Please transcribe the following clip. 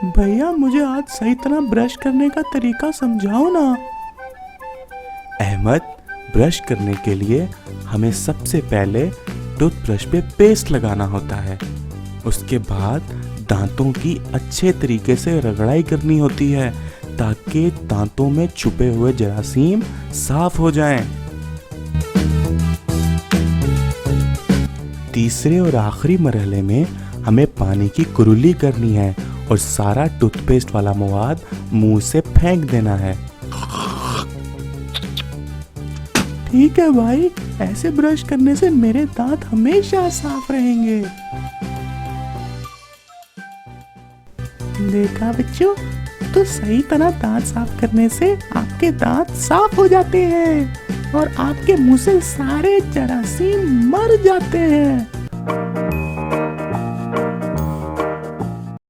भैया मुझे आज सही तरह ब्रश करने का तरीका समझाओ ना। अहमद, ब्रश करने के लिए हमें सबसे पहले टूथब्रश पे पेस्ट लगाना होता है। उसके बाद दांतों की अच्छे तरीके से रगड़ाई करनी होती है ताकि दांतों में छुपे हुए जरासीम साफ हो जाएं। तीसरे और आखिरी मरहले में हमें पानी की कुरुली करनी है और सारा टूथपेस्ट वाला मवाद मुंह से फेंक देना है। ठीक है भाई, ऐसे ब्रश करने से मेरे दांत हमेशा साफ रहेंगे। देखा बच्चों, तो सही तरह दांत साफ करने से आपके दांत साफ हो जाते हैं और आपके मुंह से सारे जरासीम मर जाते हैं।